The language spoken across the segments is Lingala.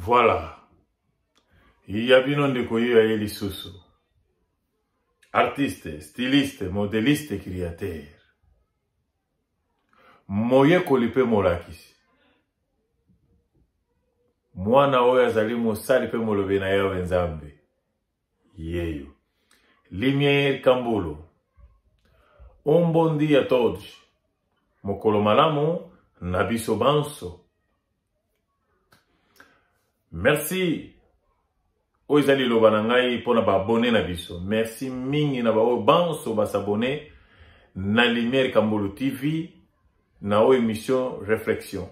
Voilà. Il y a bien de quoi il y a artiste, styliste, modéliste, créateur. Moye kolipe molakisi. Mwana oya zali mosali pe molobe na yawe nzambe. Yeyo. Lumière Kambolo. Ombondi ya toji. Mokolo malamu na biso banso. Merci. Oizali loba na ngai pona ba abonné na biso. Merci mingi na ba o banso ba s'abonner na Lumière Kambolo TV na o émission Réflexion.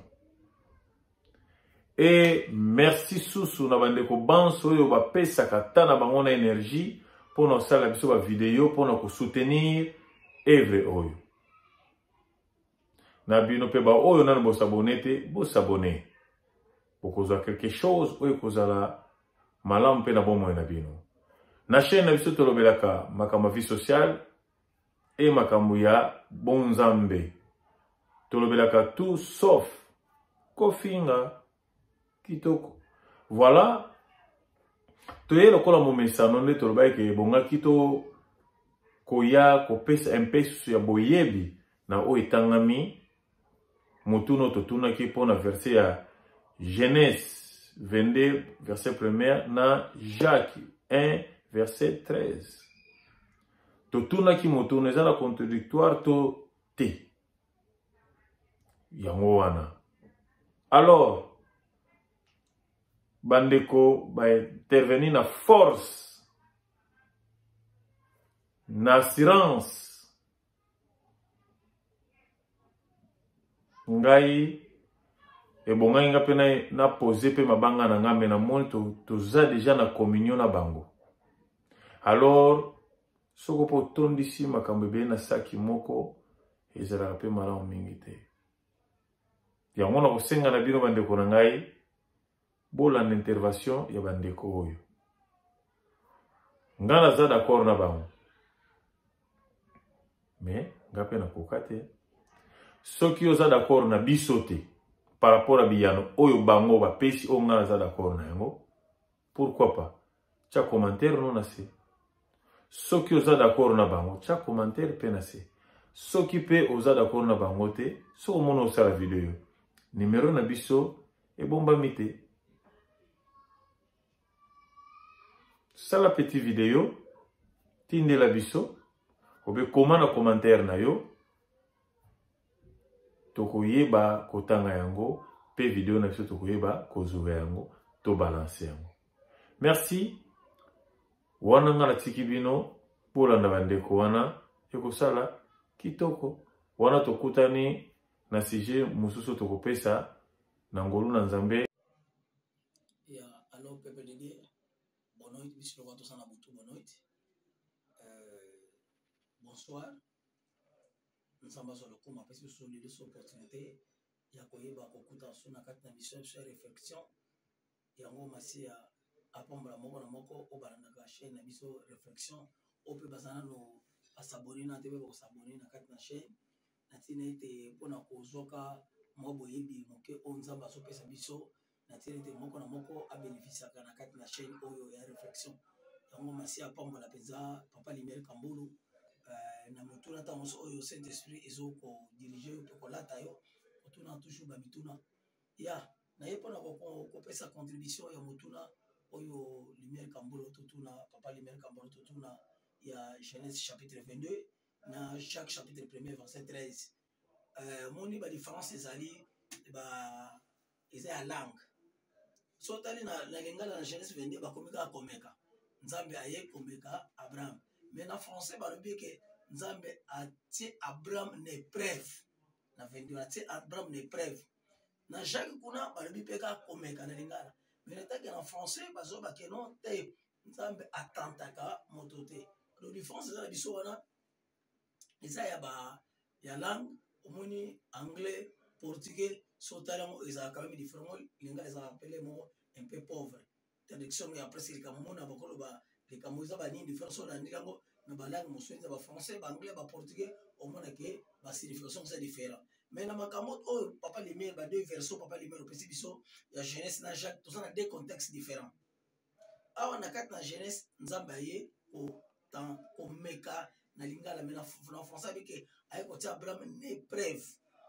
Et merci susu na bandeko banso oyo ba pesa kata na bango na énergie pona sala biso ba vidéo pona ko soutenir Evre oyo. Na bino pe ba oyo nana bo s'abonner te, bo s'abonner. Pour causer quelque chose oyo kozala malamu pe na bomo na bino. Na chaîne na biso tolobelaka makambo vie sociale et makambo ya bonzambe. Tolobelaka tout sauf kofinga kitoko. Voilà. Toye lokola momesano nde tolobai ke bonga kito koya kopesa mpesu ya boyebi na o etangami mutuno totuna ki pona verset ya Genèse 22 verset 1 na Jacques 1 verset 13. Totuna ki mutuno ezala contradictoire to te. Yango wana. Alors bandeko ba intervenir na force na assurance ngai ebongai nga pe na poser pe mabanga na ngambe na moni toza déjà na communion na bango. Alors soko po tondisi makambo be na saki moko ezala pe malamu mingi te. Yango na kosenga na bino bandeko na ngai bola na intervention ya bandeko oyo. Nga naza d'accord na bango. Mais nga pe na kokate. Soki oza d'accord na biso te par rapport à biyano oyo bango ba pesi o nga naza d'accord na yango. Pourquoi pas? Tia commentaire non na se. Soki oza d'accord na bango, tia commentaire pe na se. Soki pe oza d'accord na bango te, so mono osala video. Numéro na biso e bomba mite. Sala petit vidéo, tinde la biso, obe comment na commentaire na yo, tokoyeba kotanga yango, pe vidéo na biso tokoyeba kozouve yango, to balance yango. Merci, wana nga na tiki bino, pola na bandeko wana, yoko sala, kitoko, wana tokutani na sujet mususu tokopesa, na ngolu na nzambe. Ya, alors pepe de dire, bonjour, ici le voiture sana butu bonjour. Bonsoir. Nous sommes sur le coup, parce que sur les opportunités, il y a quoi y a kokuta sur na kati na mission sur réflexion. Ya ngo masi ya apomba moko na moko o balanda ka chaîne na biso réflexion. O pe basana no asaboni na tebe ko saboni na kati na chaîne. Na tina ite pona kozoka mo boyebi moke o nzamba so pesa biso. Na tina ite moko na moko a bénéficier na kati na chaîne oyo ya réflexion. Yango masi apomba la peza papa Lumière Kambolo. Na mutuna ta moso oyo Saint-Esprit ezo ko diriger to ko lata yo otuna toujours ba mituna ya na yepo na ko pesa contribution ya mutuna oyo Lumière Kambolo totuna papa Lumière Kambolo totuna ya Genèse chapitre 22 na chaque chapitre 1er verset 13 moni ba différence ezali ba eza langue so tali na lingala na Genèse 22 ba komika komeka nzambe aye komeka Abraham. Mais en français, bah, le bien que Nzambe a tiré Abraham une épreuve. Na 22, a tiré Abraham une épreuve. Na Jacques Kuna, bah, le bien que Komeka na lingala. Mais en français, bah, zo bah, que non, te Nzambe a tantaka motote. La différence, c'est la bisoana. Et ça, y a langue, au moins anglais, portugais, sotalement, ils ont quand même différents. Lingala, ils ont appelé un peu pauvre. Traduction, et après, c'est le Cameroun, à Bokolo, bah, les Camerounais ont une différence dans les langues. Mais la langue français, anglais, portugais, au moins que la signification c'est différent. mais na makambo oh papa lumière ba deux versions papa lumière opesi biso ya jeunesse na Jacques tous na deux contextes différents awa na kati na jeunesse nzambe aye ko meka na lingala mais na français avec aye ko tia Abraham une épreuve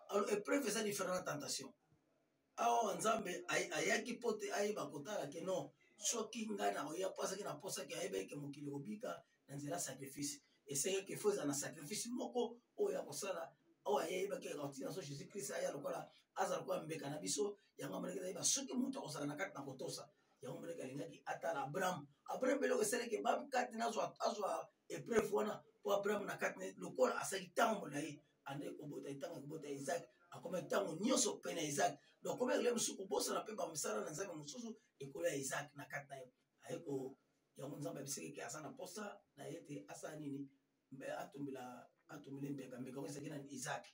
alors épreuve c'est différent de tentation awa nzambe ayaki pote ayeba kotala ke non soki ngai na oya pasaki na posaki ayebaki mokili kobika na nzela sacrifice esengaki ke foza na sacrifice moko oyo akosala oyo ayebaki akotina so Jésus Christ aya lokola aza lokola mbeka na biso yango amonaki ayeba soki moto akosala na kati na kotosa yango amonaki alingaki atala Abraham beloko esalaki bakati azwa épreuve wana po Abraham na kati lokola asaki ntango na ye ande kobota ntango kobota Isaac akoma ntango nyonso mpe na Isaac donc comme ele mosusu kobosana mpe bamisala na nzambe mosusu ekolo ya Isaac na kati na ye aye yango nzambe abisaki ke aza na posa na ye te asala nini atumbila mbeka ngo ezalaki na Isaac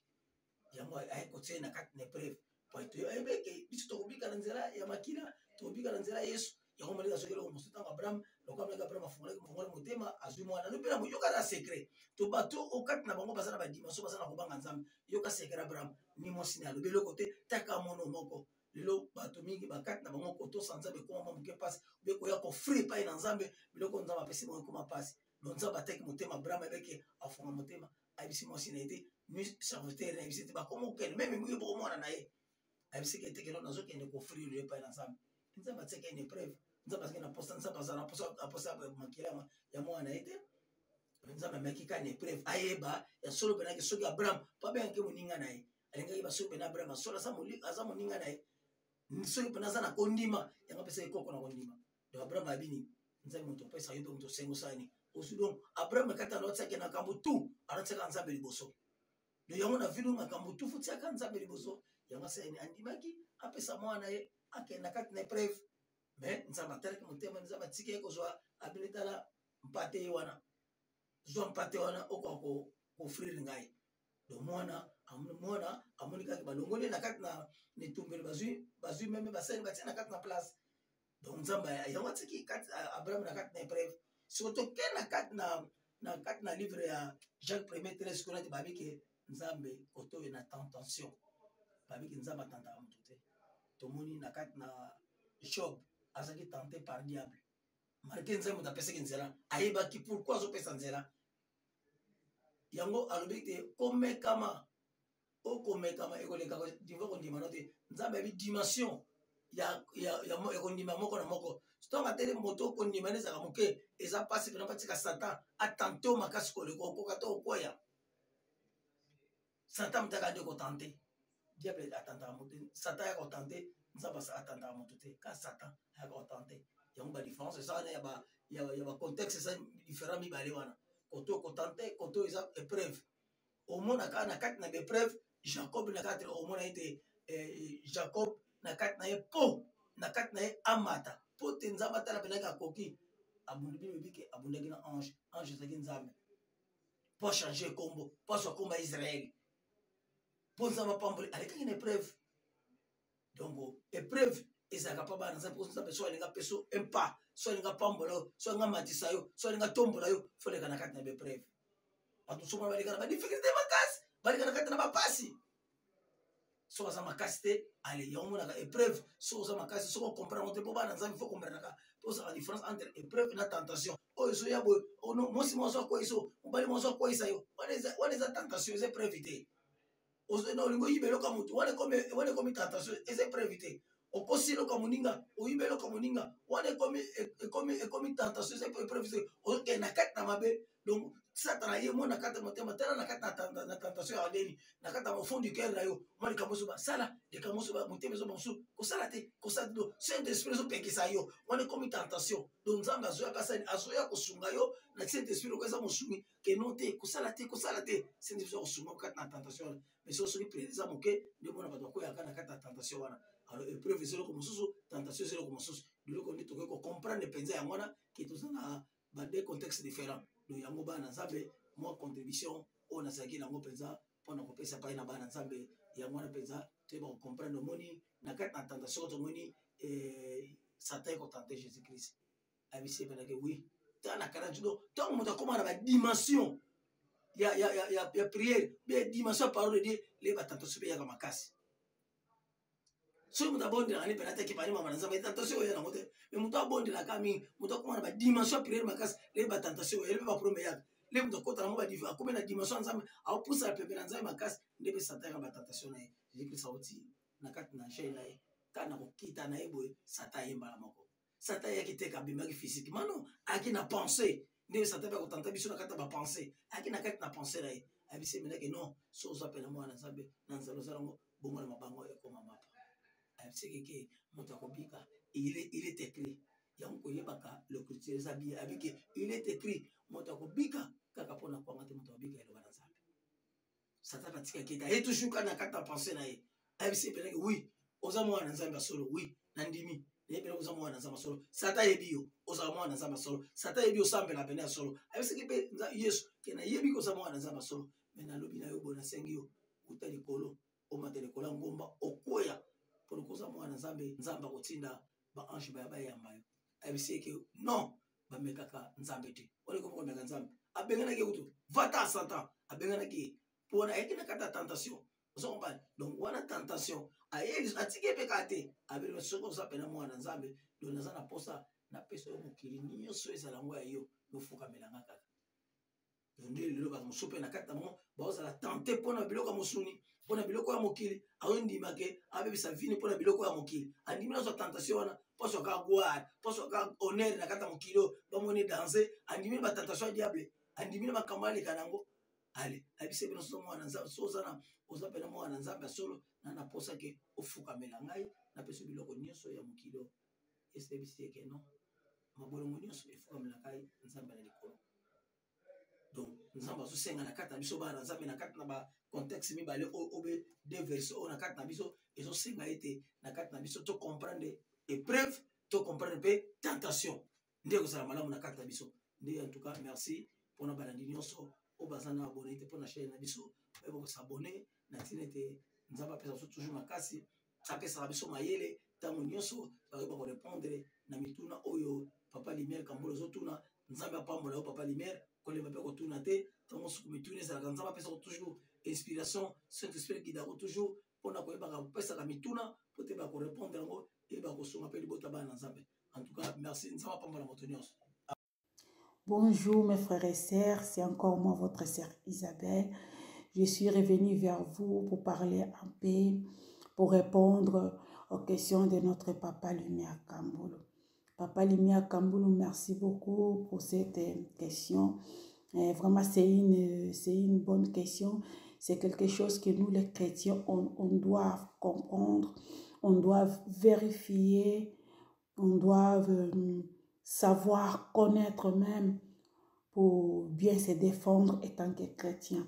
yango aye kotie na kati na épreuve po ayebeke biso tokobika na nzela ya makila tokobika na nzela ya Yesu yango moleka soki eloko mosusu ntango Abraham lokola moleka Abraham afungolaki motema azwi mwana lopela moyoka na secret to bato okati na bango baza na badimension baza na kobanga nzambe yoka secret Abraham ni mwasi na alobi eloko te taka mono moko lelo bato mingi bakati na bango kotosa nzambe ekoma moke mpasi obe koya kofri epai na nzambe biloko nzambe apesi bango ekoma mpasi donc nzambe ataki motema Abraham ayebeke afunga motema ayebisi mwasi na ye te nu serviteur na yebisi te bakoma okende meme moye boko mwana na ye ayebisiki ete keno nazokende kofri lo epai na nzambe nzambe atiaki une épreuve nzambe azalaki na posa nzambe azala na posa makila ya mwana na ye te nzambe ameki ka une épreuve ayeba ya solo penaki soki Abraham po abengaki moninga na ye alingaki basoki pena Abraham asolo aza moninga na ye soki pena aza na kondima yango apesaki koko na kondima donc Abraham abini nzambe moto opesa yo mpe moto osengo osani osu donc Abraham ekati anotiaki na makambo tu anotiaka nzambe liboso donc yango na vino makambo tu fotiaka nzambe liboso yango asani andimaki apesa mwana ye akende na kati na épreuve mais nzambe atalaki motema nzambe atiki ye kozwa abini tala mpate ye wana zwa mpate wana okoka kofrire ngai donc mwana amonikaki balongoli na kati na etumbelo bazwi meme basali batie na kati na place donc nzambe yango atiki Abraham na kati na épreuve soki toke na kati na livre ya Jacques 1:13 kuna te babiki nzambe kotoyo na tentation babiki nzambe atantaka moto te tomoni na kati na Job azalaki tenté par diable marke nzambe moto apesaki nzela ayebaki pourquoi azopesa nzela yango alobi te komekama okomekama ekolekaka diva kondima no te nzambe ayebi dimension ya ekondima moko na moko ntongo ateli moto okondima nde ezalaka moke eza mpasi pena batika satan atante o makasi koleka okoka te okwaya satan motaka nde kotante diable atantaka moto satan ayaka kotante nzambe atantaka moto te ka satan ayaka kotante yango badiférence eza wana ya bacontexte eza différent mibale wana koto kotante koto eza épreuve omona kaka na kati na baépreuve Jacob na kati omona ete Jacob na kati na ye po na kati na ye amata po te nzambe atala penaki akoki abundaki na ange ezalaki nzambe po achange ekombo po azwa kombo ya Israele po nzambe apamboli alekaki na épreuve donc épreuve ezalaka mpa bana nzambe po nzambe so alinga peso impa so alinga pambola yo so alinga matisa yo so alinga tombola yo foleka na kati na baépreuve bato somona baleka na badifficulté makasi baleka na kati na bapasi so baza makasi te ale yango monaka épreuve so oza makasi soko comprendre te mpo bana nzambe fo comprendreka mpo ozala différence entre épreuve na tentation oyo so ya boye mosi mwasi akweyisa yo mobali mwasi akweyisa yo wana eza tentation eza épreuve te olingo oyiba eloko ya motu wana ekomi tentation eza épreuve te okosi eloko ya moninga oyiba eloko ya moninga wana ekomi tentation eza épreuve te okende na kati na mabe donc satana ye mo na kati ya motema tala na kati na tentation ya ndeni na kati ya mofond du cœur na yo mwa likambo mosusu basala likambo mosusu motema ezoba mosusu kosala te do saint esprit ezopekisa yo wana ekomi tentation donc nzambe azoya kasani azoya kosunga yo na saint esprit oko eza mosungi keno te kosala te saint esprit kosunga kati na tentation wana mais soki pele eza moke nde mona bato bakoyaka na kati ya tentation wana alors épreuve eza eloko mosusu tentation eza eloko mosusu biloko nde tokoki kocomprendre mpenza yango wana ke toza na bade contexte différent donc yango bana nzambe mwa contribution oyo nazalaki nango mpenza mpona kopesa pai na bana nzambe yango wana mpenza toyeba kocomprendre omoni na kati na tentation tomoni satan ekotante jésus christ abisi epenake wi tala na kana judo ntango moto akóma na badimension ya prière bien dimension parole de Dieu les batantation ya makasi so muta bonde na ni penata ki pani mama nzamba tentation ya na mote mais muta bonde la kami muta kuma na dimension prière makasi les batantation ya ba promesse ya les muta kota na ba divu akome na dimension nzamba au pousse la pepe na nzamba makasi ndebe satana ba tentation na ye j'ai sauti na kati na chaîne na ye kana ko kita na eboy sata yemba la moko sata ya kiteka bimaki physique mano aki na pensée ndebe sata ba kotanta biso na kata ba pensée aki na kati na pensée na ye abise menake non so so pena mwana nzambe na nzalo zalango bongo na mabango e koma mapa abise keke moto akobika il est écrit yango koyebaka le culture zabi abike il est écrit moto akobika kaka pona kwanga te moto akobika eloba na nzambe sata patika kita et toujours kana kata pensée na ye abise penake oui oza mwana nzambe solo oui na ndimi yebele oza mwana nzambe solo sata yebio oza mwana nzambe solo sata yebio sambela pene solo abise ke yesu kena yebi ko za mwana nzambe solo mena lobi na yo bona sengi yo uta likolo o matele kola ngomba okoya pour koza mwana nzambe nzamba kotinda ba ange ba yamba yo abise ke non ba mekaka nzambe te ole ko meka nzambe abengana ke kutu vata satan abengana ke pona ekina kata tentation ozo kompa donc wana tentation aye atike pekate abele soko sa pena mwana nzambe do nazana posa na peso yo mokili nyonso ezalango ya yo nofuka melanga kaka nde lelo bato mosusu mpe na kati na bango bazala tente mpona biloko ya mosuni mpona biloko ya mokili azondimake abebisa vini mpona biloko ya mokili andimi nazwa tentation wana poso kaka gloire poso kaka honneur na kati ya mokili oyo bamoni danse andimi na batentation ya diable andimi na makambo aleka nango ale abise bino so mwana nzambe so oza pena mwana nzambe ya solo na posa ke ofukamela ngai napesa biloko nyonso ya mokili oyo esebisi eke non mabolongo nyonso efukamela ngai nzambe na likolo donc nzambe azosenga na kati na biso bana nzambe na kati na bacontexte mibale obe de verse oyo na kati na biso ezosenga ete na kati na biso tocomprendre épreuve tocomprendre mpe tentation nde kozala malamu na kati na biso nde en tout cas merci mpona balandi nyonso oyo baza na abone te mpona chaîne na biso oyeba kosabone na ntina ete nzambe apesa biso toujours makasi apesaka biso mayele ntango nyonso bakoyeba korépondre na mituna oyo papa Lumière Kambolo ozotuna nzambe apambola yo papa Lumière kolemba mpe kotuna te ntango suku mituna ezalaka nzambe apesaka toujours inspiration saint esprit gidako toujours mpona koyebaka kopesaka mituna po te bakorépondre yango eyeba kosunga mpe libota bana na nzambe en tout cas merci nzambe apambola moto nyonso. Bonjour mes frères et sœurs, c'est encore moi votre sœur Isabelle. Je suis revenue vers vous pour parler un peu, pour répondre aux questions de notre papa Lumière Kambolo. Papa Lumière Kambolo, merci beaucoup pour cette question. Vraiment, c'est une bonne question. C'est quelque chose que nous les chrétiens, on doit comprendre, on doit vérifier, on doit savoir connaître même pour bien se défendre étant que chrétien.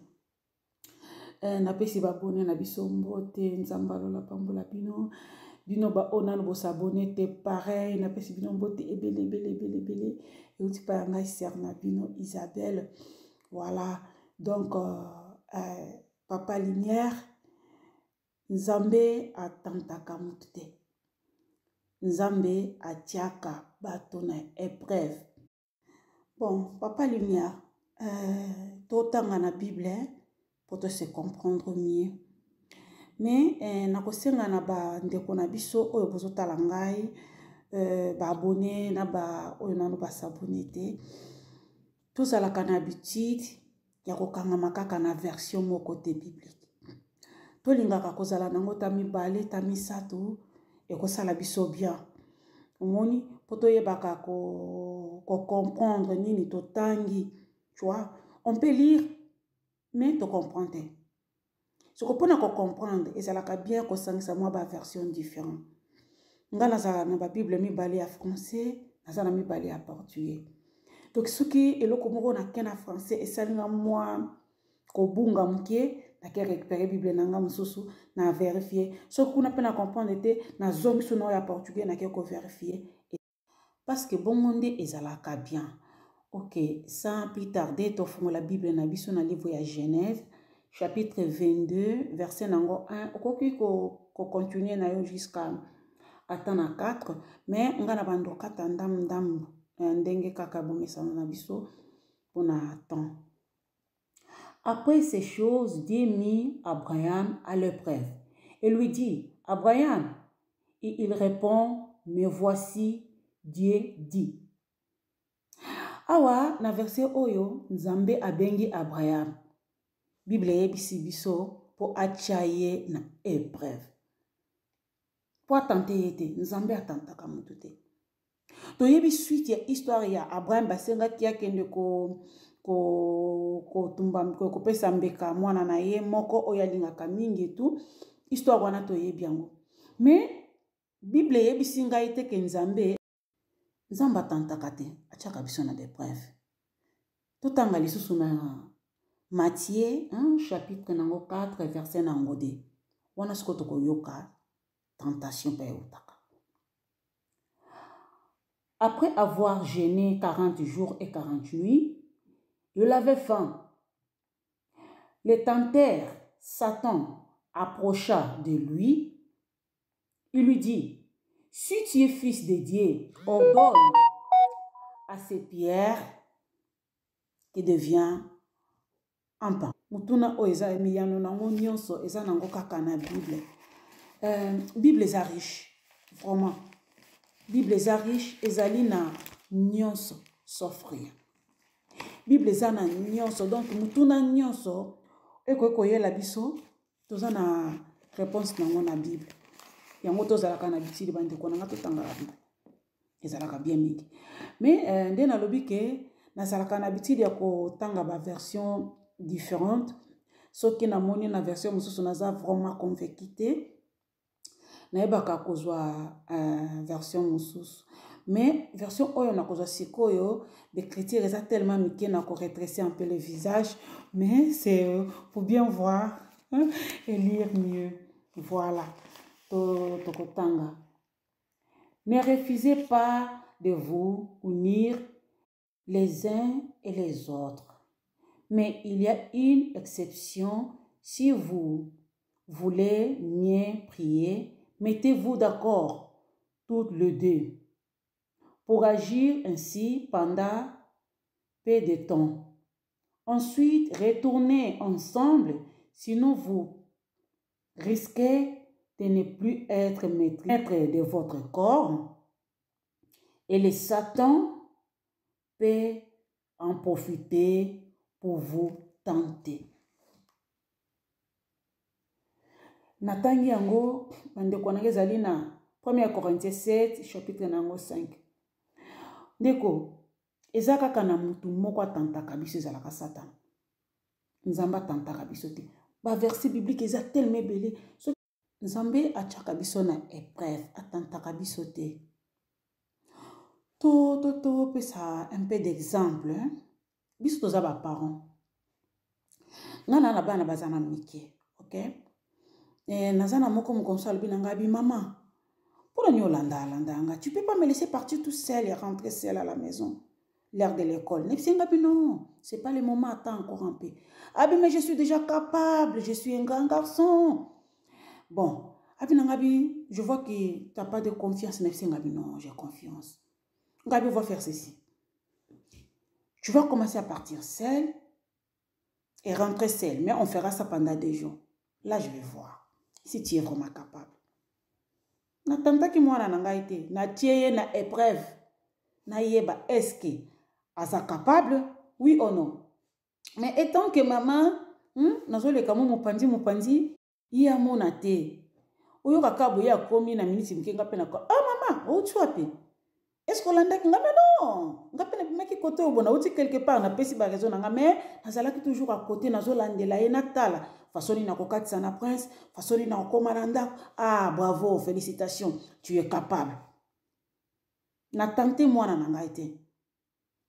Napesi babone na biso mbote nzambalo la pambola bino ba ona no bosabone te pareil napesi bino mbote ebele et uti pa ngai sœur na bino Isabelle. Voilà donc papa Lumière nzambe atantaka mutu te nzambe atiaka bato na épreuve. Bon, papa Lumière, totanga na Bible pour te se comprendre mieux. Mais nakosenga na ba ndeko na biso oyo bozotala ngai ba abonné na ba oyo nano ba s'abonner te. Tozalaka na habitude ya kokanga makaka na version moko te biblique. Tolingaka kozala nango ta mibale ta misato e kosala biso bien. Omoni poto yebaka ko comprendre nini totangi, tu vois, on peut lire mais to comprendre. Ce qu'on peut comprendre et ça la bien ko sangisa moi ba version différente. Nga nazala na ba Bible mibale ya français, nazala na mibale ya portugais. Donc ce qui eloko moko na kena français et salinga moi ko bunga mke na ke récupérer Bible nanga mususu na vérifier. Ce qu'on a peine à comprendre te na zongi suno ya portugais na ke ko vérifier. Parce que bon monde ezalaka bien. Ok, sans plus tarder, tu la Bible na biso na livre ya Genèse, chapitre 22, verset nango 1. Okoki ko continuer na yo jusqu'à atana 4, mais nga na bando kata ndam ndenge kaka bomesana na biso pona temps. Après ces choses, Dieu mit Abraham à l'épreuve et lui dit, Abraham, et il répond, me voici, Dieu dit. Awa, na verset oyo, Nzambe abengi Abraham. Bible yebisi biso po achaye na épreuve. Po atante yete, Nzambe atantaka mutu te. To yebi suite ya histoire ya Abraham basenga kia kende ko pesa mbeka mwana na ye moko oyo alingaka mingi tu. Histoire wana to yebi yango. Mais Bible yebisi ngai te ke Nzambe atantaka te, atiaka biso na épreuve. Totanga lisusu na Matthieu, chapitre nango 4, verset nango 2. Wana siko toko yoka tentation pa utaka. Après avoir jeûné 40 jours et 40 nuits, il avait faim. Le tenteur, Satan, approcha de lui. Il lui dit, si tu es fils de Dieu, ordonne à ces pierres qui devient un pain. Mutuna o eza miyano nango nyonso eza nango kaka na Bible. Bible eza riche, vraiment. Bible eza riche, ezali na nyonso sauf rien. Bible eza na nyonso, donc mutuna nyonso eko yela biso toza na réponse nango na Bible. Yango tozalaka na bitili bande ko nanga totanga la Bible. Ezalaka bien mingi. Mais nde na lobi ke nazalaka na bitili ya ko tanga ba version différente. Soki na moni na version mususu naza vraiment convaincu. Naebaka kozwa version mususu. Mais version oyo na kozwa sikoyo d'écriture eza tellement mike na ko retracer un peu le visage, mais c'est pour bien voir et lire mieux. Voilà. Tokotanga. Ne refusez pas de vous unir les uns et les autres. Mais il y a une exception. Si vous voulez bien prier, mettez-vous d'accord toutes les deux pour agir ainsi pendant peu de temps. Ensuite, retournez ensemble, sinon vous risquez de ne plus être maître de votre corps et le Satan peut en profiter pour vous tenter. Natangi yango bandeko na ezali na 1 Corinthiens 7 chapitre nango 5. Ndeko eza kaka na mutu moko atantaka biso ezalaka Satan. Nzambe atantaka biso te. Ba verset biblique eza tellement belé. Nzambe atiaka biso na épreuve atantaka biso te. To pesa un peu d'exemple. Biso toza ba parents. Ngana na bana bazana mike, OK? Nazana moko mokonsala binanga bi maman. Pour nous landa, tu peux pas me laisser partir tout seul et rentrer seul à la maison. L'heure de l'école. Non, c'est pas le moment, attends encore un peu. Ah mais je suis déjà capable, je suis un grand garçon. Bon, Abinangabi, je vois que tu n'as pas de confiance. Non, j'ai confiance. Ngabi va faire ceci. Tu vas commencer à partir seul et rentrer seul. Mais on fera ça pendant 2 jours. Là, je vais voir si tu es vraiment capable. Na tanta ki mwana na ngai te, na tieye na épreuve. Na yeba, est-ce que asa capable? Oui ou non? Mais étant que maman, nazole kamo mopandi, iya mona te. Oyo kakabo ya komi na miniti mkenga pena ko. Ah maman, o tu ape. Est-ce qu'on l'a dit? Non. Ngapena pimaki kote obona, outi quelque part na pesi ba raison nga, mais nazalaki toujours à côté nazolandela ye natala. Façoni na kokatisa na prince, façoni na komananda. Ah bravo, félicitations, tu es capable. Na tante mwana na ngai te.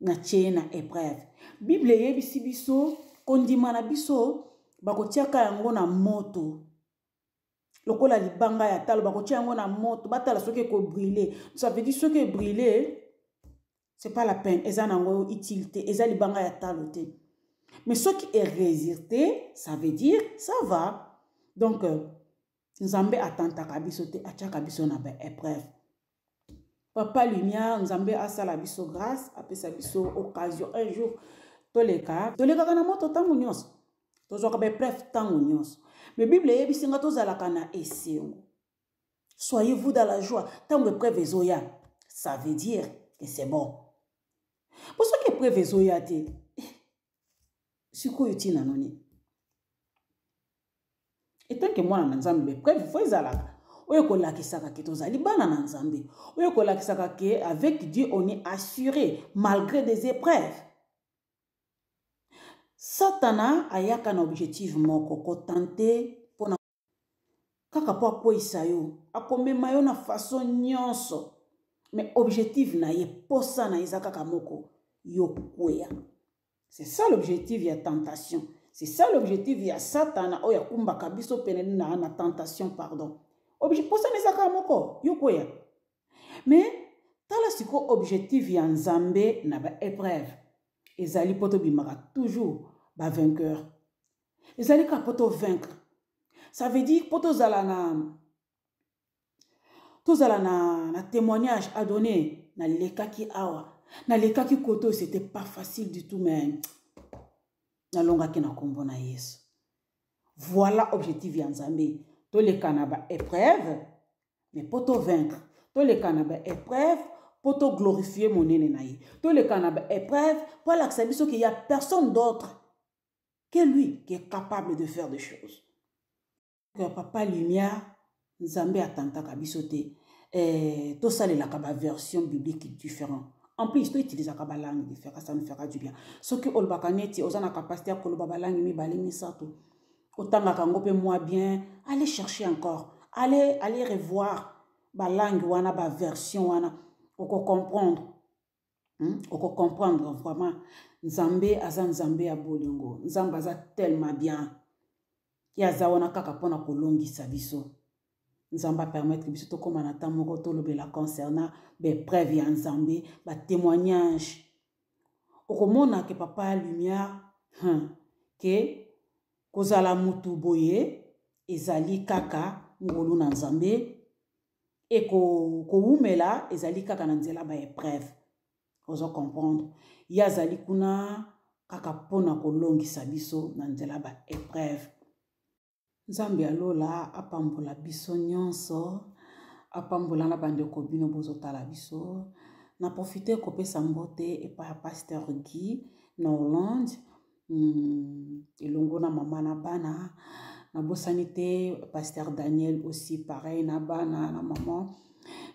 Na tie na épreuve. Bible yebisi biso kondima na biso bakotiaka yango na moto. Lokola libanga ya talo bakotia yango na moto batala soki ko brûler. Ça veut dire soki brûler c'est pas la peine, eza nango utilité, eza libanga ya talo te. Mais ce qui est résisté, ça veut dire ça va. Donc Nzambe atantaka biso te, atiaka biso na ba épreuve. Papa lumière, Nzambe asala biso grâce, apesa biso occasion un jour toleka kana moto tamu nyonso. tozwaka baépreuve ntango nyonso mais bible eyebisinga tozalaka na esengo. Soyez-vous dans la joie ntango épreuve ezoya, ça veut dire que c'est bon. Po soki épreuve ezoya te sikoyo ntina noni etanke mwana na nzambe baépreuve fo ezalaka oyo kolakisaka ke tozali bana na nzambe, oyo kolakisaka ke avec Dieu on est assuré malgré des épreuves. Satana ayaka na objectif moko kotante pona kaka po akweyisa yo akomema yo na façon nyonso mais objectif na ye posa na eza kaka moko yo kweya. C'est ça l'objectif ya tentation, c'est ça l'objectif ya Satana oyo akumbaka biso pene na tentation pardon. Objectif posa na eza kaka moko yo kweya mais tala siko objectif ya nzambe na ba épreuve ezali poto bimaka toujours ba vainqueur. Ezali ka poto vaincre. Ça veut dire poto zala na témoignage à donner na lekaki awa. Na lekaki koto c'était pas facile du tout mais na longa ki na kombo na Yesu. Voilà objectif ya nzambe. To leka na ba épreuve mais poto vaincre. To leka na ba épreuve poto glorifier monene na ye. To leka na ba épreuve pour l'accepter biso qu'il y a personne d'autre que lui qui est capable de faire des choses. Que papa lumière nzambe atantaka biso te to salelaka ba version biblique différente. En plus to utilisaka ba langue différente, ça nous fera du bien. Ce que olbaka neti ozana capacité à koloba ba langue mibale misato otangaka ngo pe moi bien, allez chercher encore, allez revoir ba langue wana ba version wana oko comprendre. Oko comprendre vraiment nzambe aza nzambe ya bolingo, nzambe aza tellement bien. Ya zawana kaka pona kolongisa biso. Nzamba permettre biso to koma na tamoko to lobela concernant be preuve ya nzambe, ba témoignage. Okomona ke papa lumière ke kozala mutu boye ezali kaka ngolu na nzambe e ko umela ezali kaka na nzela ba épreuve. Ozo comprendre. Ya zali kuna kaka pona kolongisa biso na nzela ba épreuve. Nzambe alola apambola biso nyonso, apambola na bandeko bino bozotala biso. Na profiter kopesa mbote epa ya pasteur Guy na Hollande, elongo na mama na bana, na bosani te pasteur Daniel aussi pareil na bana na maman.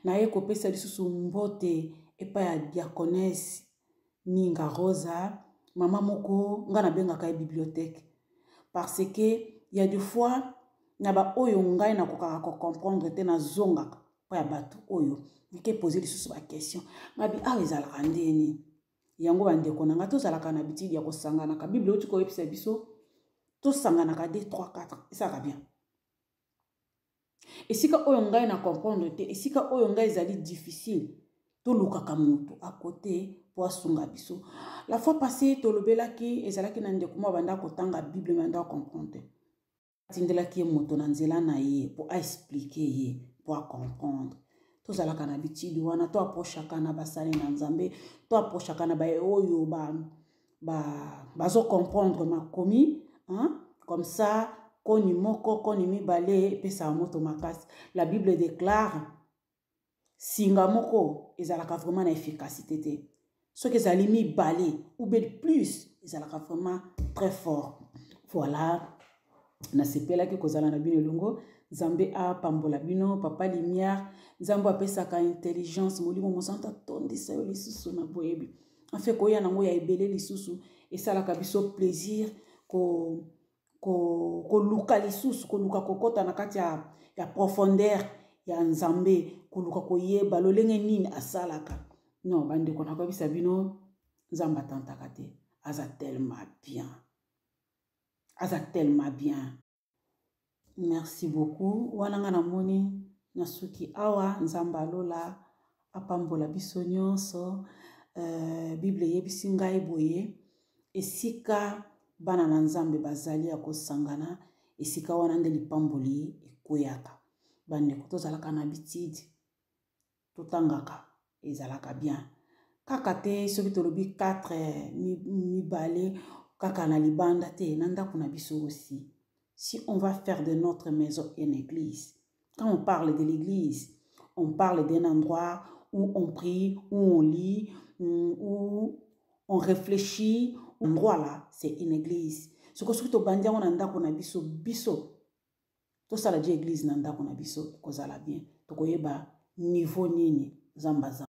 Na ye kopesa lisusu mbote epa ya diaconesse Ninga Rosa, mama moko nga na benga ka bibliothèque parce que il y a des fois na ba oyo ngai na kokaka ko comprendre te na zonga pa ya batu oyo ke poser lisusu ba question ngabi awe ezalaka ndeni yango bandeko na nga tozalaka na bitidi ya kosangana ka bible oyo koyebisa biso tosangana ka 2 3 4 esaka bien esika oyo ngai na comprendre te esika oyo ngai ezali difficile tolukaka mutu à côté po asunga biso. La fois passée tolobelaki ezalaki na ndeko mo banda kotanga bible manda comprendre tindelaki moto na nzela na ye po expliquer ye po comprendre. Tozalaka na bitidi wana to approchaka na basali na nzambe to approchaka na ba oyo bazo comprendre makomi comme ça koni moko koni mibale pesa moto makasi. La Bible déclare singa moko ezalaka vraiment na efficacité te. Ce que ezali mibale ou bien plus ezalaka vraiment très fort. Voilà. Na sepela ki kozala na bino longo nzambe a pambola bino papa lumière nzambe apesaka intelligence molimo mosanta tondisa yo lisusu na boyebi en fait koya nango ya ebele lisusu esalaka biso plaisir ko luka lisusu ko luka kokota na kati ya profondeur ya nzambe ko luka koyeba lolenge nini asalaka non bande ko nakobisa bino nzamba tantaka te aza tellement bien. Aza tellement bien. Merci beaucoup. Wananga na moni nasuki awa nzamba lola apambola biso nyonso Bible yebisi ngai boye esika bana na nzambe bazali ya kosangana esika wana nde lipamboli ekoyaka. Bandeko tozalaka na bitidi totangaka ezalaka bien. Kaka te soki tolobi 4 mibale kaka na libanda te na ndako na biso aussi. Si on va faire de notre maison une église, quand on parle de l'église, on parle d'un endroit où on prie, où on lit, où on réfléchit. L'endroit là, c'est une église. Ce que surtout bandia on anda kona biso biso. Tout ça la dit église nanda kona biso kozala bien. To koyeba niveau nini zambaza.